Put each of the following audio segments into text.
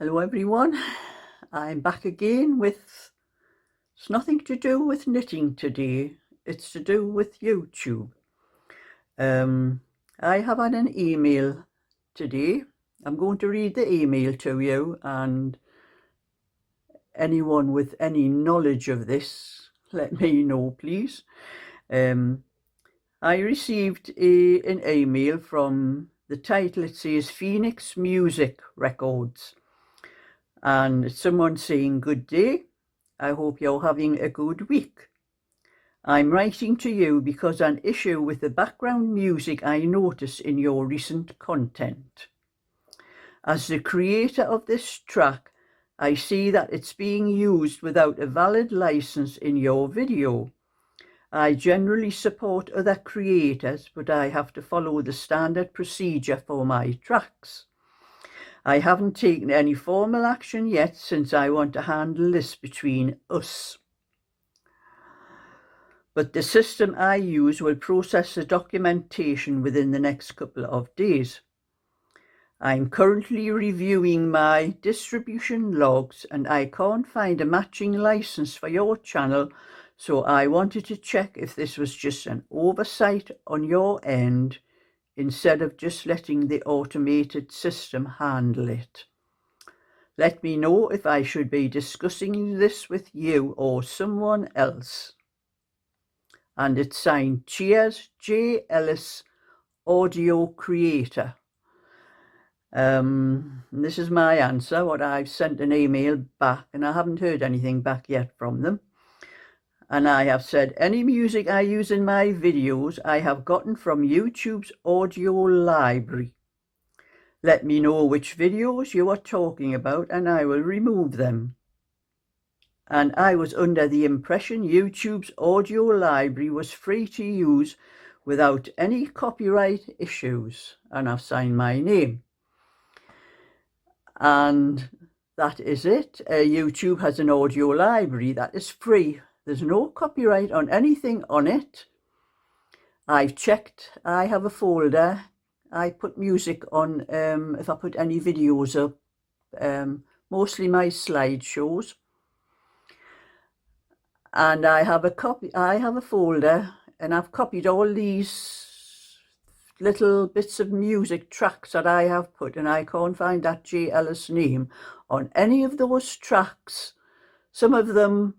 Hello everyone, I'm back again with, it's nothing to do with knitting today, it's to do with YouTube. I have had an email today. I'm going to read the email to you, and anyone with any knowledge of this, let me know please. I received an email from the title, it says Phoenix Music Records. And someone saying, "Good day, I hope you're having a good week. I'm writing to you because an issue with the background music I notice in your recent content. As the creator of this track, I see that it's being used without a valid license in your video. I generally support other creators, but I have to follow the standard procedure for my tracks. I haven't taken any formal action yet since I want to handle this between us. But the system I use will process the documentation within the next couple of days. I'm currently reviewing my distribution logs and I can't find a matching license for your channel, so I wanted to check if this was just an oversight on your end instead of just letting the automated system handle it. Let me know if I should be discussing this with you or someone else." And it's signed, "Cheers, J. Ellis, Audio Creator." This is my answer, what I've sent an email back, and I haven't heard anything back yet from them. And I have said, any music I use in my videos I have gotten from YouTube's audio library. Let me know which videos you are talking about and I will remove them. And I was under the impression YouTube's audio library was free to use without any copyright issues. And I've signed my name. And that is it. YouTube has an audio library that is free. There's no copyright on anything on it. I've checked. I have a folder. I put music on if I put any videos up, mostly my slideshows. And I have a folder, and I've copied all these little bits of music tracks that I have put, and I can't find that J. Ellis name on any of those tracks. Some of them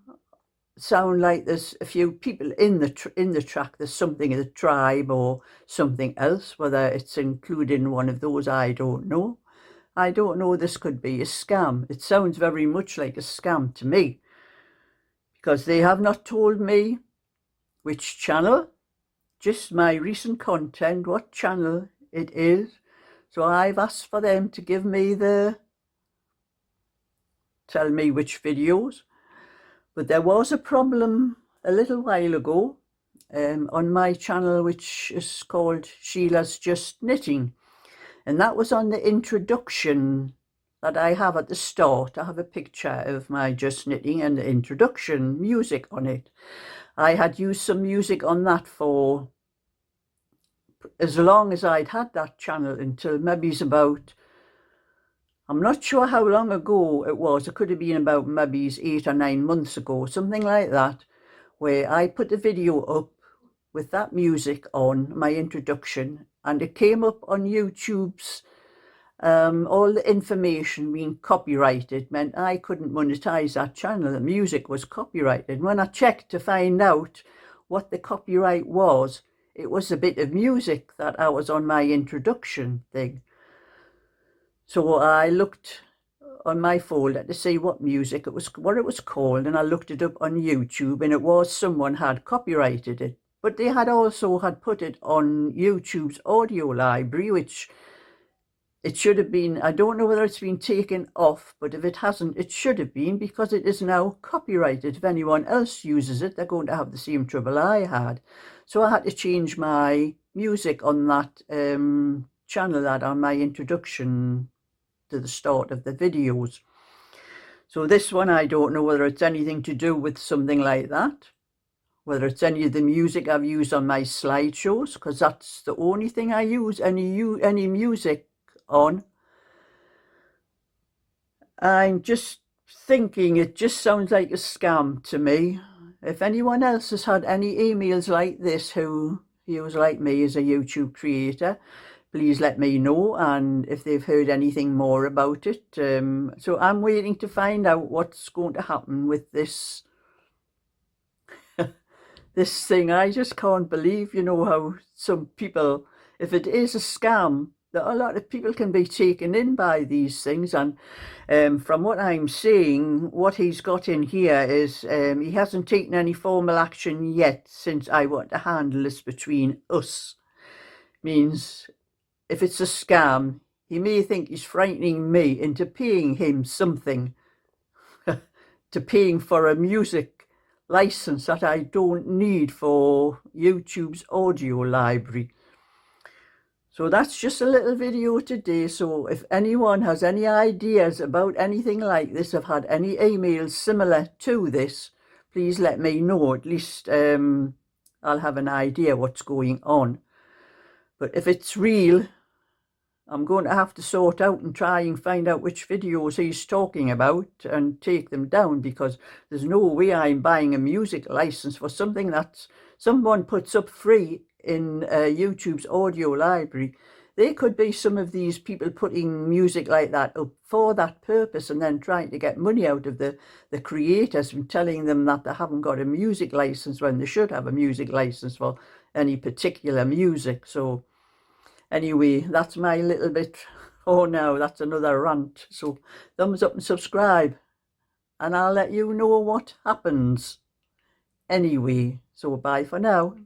sound like there's a few people in the track. There's something of the tribe or something else. Whether it's included in one of those, I don't know. I don't know. This could be a scam. It sounds very much like a scam to me, because they have not told me which channel, just my recent content, what channel it is. So I've asked for them to give me tell me which videos. But there was a problem a little while ago on my channel, which is called Sheila's Just Knitting. And that was on the introduction that I have at the start. I have a picture of my Just Knitting and the introduction music on it. I had used some music on that for as long as I'd had that channel, until maybe about, I'm not sure how long ago it was. It could have been about maybe 8 or 9 months ago, something like that, where I put a video up with that music on, my introduction, and it came up on YouTube's, all the information being copyrighted meant I couldn't monetize that channel. The music was copyrighted. When I checked to find out what the copyright was, it was a bit of music that I was on my introduction thing. So I looked on my folder to see what music it was, what it was called, and I looked it up on YouTube, and it was someone had copyrighted it. But they had also put it on YouTube's audio library, which it should have been. I don't know whether it's been taken off, but if it hasn't, it should have been, because it is now copyrighted. If anyone else uses it, they're going to have the same trouble I had. So I had to change my music on that channel, that on my introduction to the start of the videos. So this one, I don't know whether it's anything to do with something like that, whether it's any of the music I've used on my slideshows, because that's the only thing I use any music on. I'm just thinking it just sounds like a scam to me. If anyone else has had any emails like this who feels like me as a YouTube creator, please let me know, and if they've heard anything more about it. So I'm waiting to find out what's going to happen with this this thing. I just can't believe, how some people, if it is a scam, that a lot of people can be taken in by these things. And from what I'm seeing, what he's got in here is he hasn't taken any formal action yet, since I want to handle this between us. Means if it's a scam, he may think he's frightening me into paying him something, to paying for a music license that I don't need for YouTube's audio library. So that's just a little video today. So if anyone has any ideas about anything like this, have had any emails similar to this, please let me know. At least I'll have an idea what's going on. But if it's real, I'm going to have to sort out and try and find out which videos he's talking about and take them down, because there's no way I'm buying a music license for something that someone puts up free in YouTube's audio library. There could be some of these people putting music like that up for that purpose and then trying to get money out of the creators and telling them that they haven't got a music license when they should have a music license for any particular music. So anyway, that's my little bit. Oh no, that's another rant. So thumbs up and subscribe, and I'll let you know what happens. Anyway, so bye for now.